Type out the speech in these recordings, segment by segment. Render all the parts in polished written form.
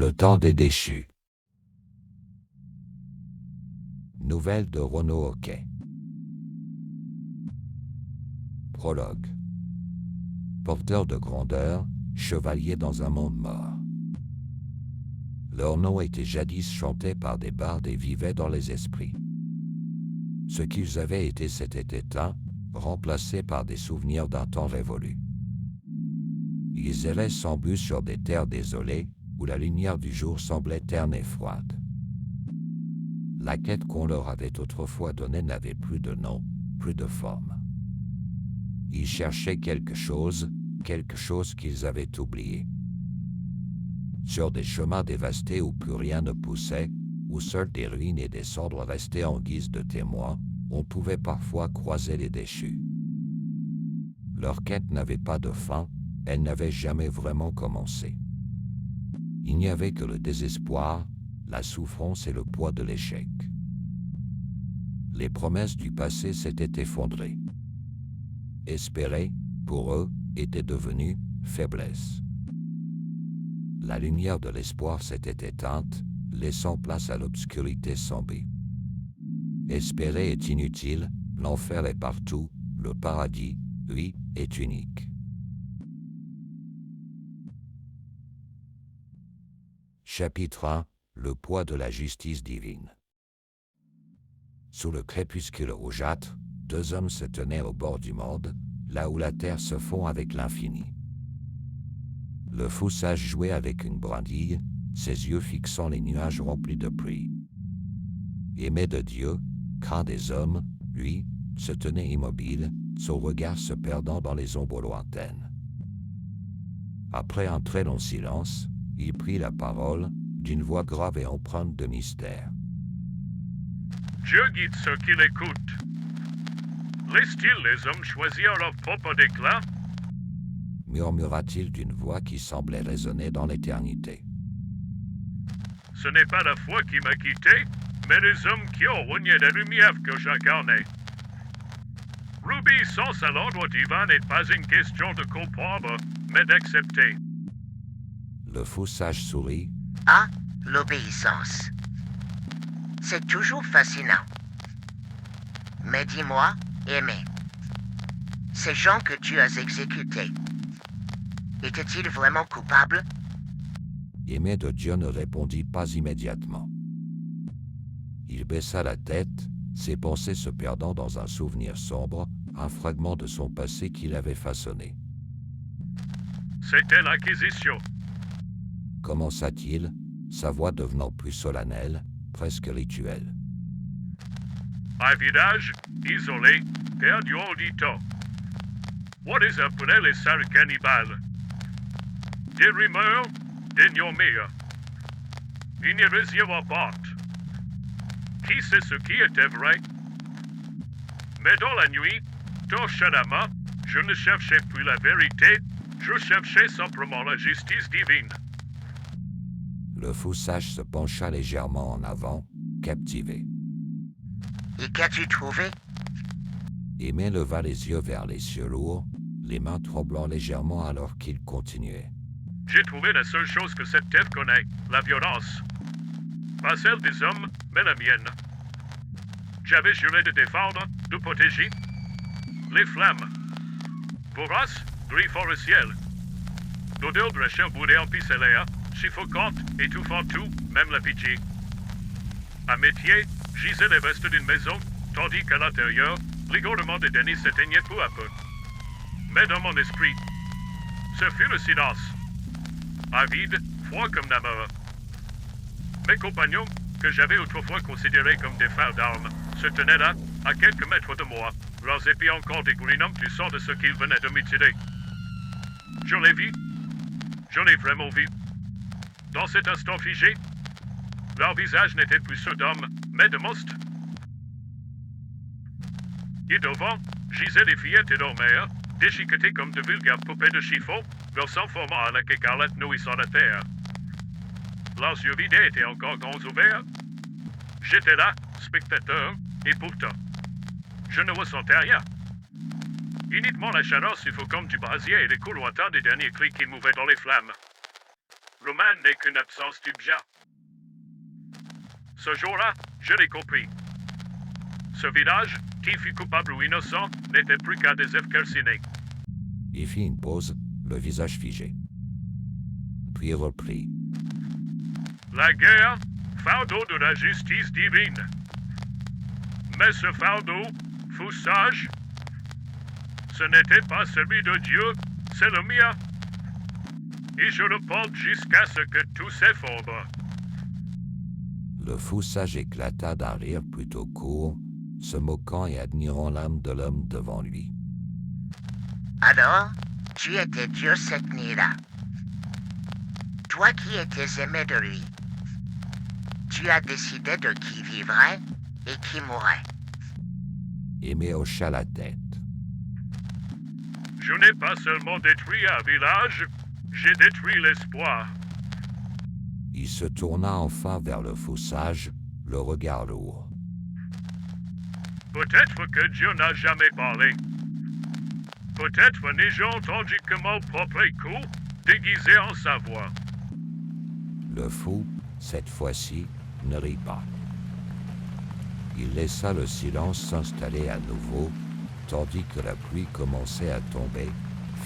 Le temps des déchus. Nouvelle de Renaud Hoquet. Prologue. Porteur de grandeur, chevalier dans un monde mort. Leur nom était jadis chanté par des bardes et vivait dans les esprits. Ce qu'ils avaient été s'était éteint, remplacé par des souvenirs d'un temps révolu. Ils erraient sans but sur des terres désolées, où la lumière du jour semblait terne et froide. La quête qu'on leur avait autrefois donnée n'avait plus de nom, plus de forme. Ils cherchaient quelque chose qu'ils avaient oublié. Sur des chemins dévastés où plus rien ne poussait, où seules des ruines et des cendres restaient en guise de témoins, on pouvait parfois croiser les déchus. Leur quête n'avait pas de fin, elle n'avait jamais vraiment commencé. Il n'y avait que le désespoir, la souffrance et le poids de l'échec. Les promesses du passé s'étaient effondrées. Espérer, pour eux, était devenu faiblesse. La lumière de l'espoir s'était éteinte, laissant place à l'obscurité sans but. Espérer est inutile, l'enfer est partout, le paradis, lui, est unique. Chapitre 1. Le poids de la justice divine. Sous le crépuscule rougeâtre, deux hommes se tenaient au bord du monde, là où la terre se fond avec l'infini. Le fou sage jouait avec une brindille, ses yeux fixant les nuages remplis de pluie. Aimé de Dieu, craint des hommes, lui, se tenait immobile, son regard se perdant dans les ombres lointaines. Après un très long silence, il prit la parole, d'une voix grave et empreinte de mystère. Dieu guide ceux qui l'écoutent. Laisse-t-il les hommes choisir leur propre déclin? Murmura-t-il d'une voix qui semblait résonner dans l'éternité. Ce n'est pas la foi qui m'a quitté, mais les hommes qui ont renié la lumière que j'incarnais. L'obéissance à l'ordre divin n'est pas une question de comprendre, mais d'accepter. Le fou sage sourit. Ah, l'obéissance. C'est toujours fascinant. Mais dis-moi, Aimé, ces gens que tu as exécutés, étaient-ils vraiment coupables? Aimé de Dieu ne répondit pas immédiatement. Il baissa la tête, ses pensées se perdant dans un souvenir sombre, un fragment de son passé qu'il avait façonné. C'était l'Inquisition. Commença-t-il, sa voix devenant plus solennelle, presque rituelle. Un village, isolé, perdu au temps. On les appelait les sales cannibales. Des rumeurs, des murmures. Une hérésie rampante. Qui sait ce qui était vrai? Mais dans la nuit, torche à la main, je ne cherchais plus la vérité, je cherchais simplement la justice divine. Le fou sage se pencha légèrement en avant, captivé. Et qu'as-tu trouvé? Aimé leva les yeux vers les cieux lourds, les mains tremblant légèrement alors qu'il continuait. J'ai trouvé la seule chose que cette terre connaît, la violence. Pas celle des hommes, mais la mienne. J'avais juré de défendre, de protéger. Les flammes. Voraces, gris forestiel. L'odeur de la chair brûlée emplissait l'air, suffocante, étouffant tout, même la pitié. À mes pieds, gisaient les restes d'une maison, tandis qu'à l'intérieur, l'égorgement des Denis s'éteignait peu à peu. Mais dans mon esprit, ce fut le silence. Avide, froid comme la mort. Mes compagnons, que j'avais autrefois considérés comme des frères d'armes, se tenaient là, à quelques mètres de moi, leurs épées encore dégoulinant du sang de ceux qu'ils venaient de mutiler. Je l'ai vu. Je l'ai vraiment vu. Dans cet instant figé, leur visage n'était plus ceux d'hommes, mais de monstres. Et devant, gisaient les fillettes et leurs mères, déchiquetées comme de vulgaires poupées de chiffon, leur sang formant un lac écarlate nourrissant la terre. Leurs yeux vidés étaient encore grands ouverts. J'étais là, spectateur, et pourtant, je ne ressentais rien. Uniquement la chaleur suffocante du brasier et l'écho lointain des derniers cris qui mouvaient dans les flammes. Roman n'est qu'une absence d'objet. Ce jour-là, je l'ai compris. Ce village, qui fut coupable ou innocent, n'était plus qu'un des œufs calcinés. Il fit une pause, le visage figé. Puis reprit. La guerre, fardeau de la justice divine. Mais ce fardeau, fou sage, ce n'était pas celui de Dieu, c'est le mien. Et je le porte jusqu'à ce que tout s'effondre. Le fou sage éclata d'un rire plutôt court, se moquant et admirant l'âme de l'homme devant lui. Alors, tu étais Dieu cette nuit-là. Toi qui étais aimé de lui. Tu as décidé de qui vivrait et qui mourrait. Aimé hocha la tête. Je n'ai pas seulement détruit un village, j'ai détruit l'espoir. Il se tourna enfin vers le fou sage, le regard lourd. Peut-être que Dieu n'a jamais parlé. Peut-être n'ai-je entendu que mon propre écho déguisé en sa voix. Le fou, cette fois-ci, ne rit pas. Il laissa le silence s'installer à nouveau, tandis que la pluie commençait à tomber,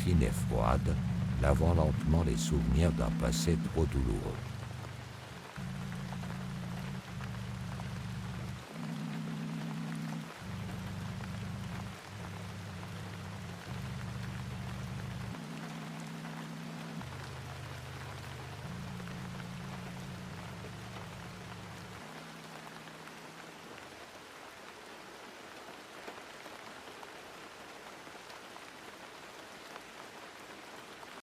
fine et froide, lavant lentement les souvenirs d'un passé trop douloureux.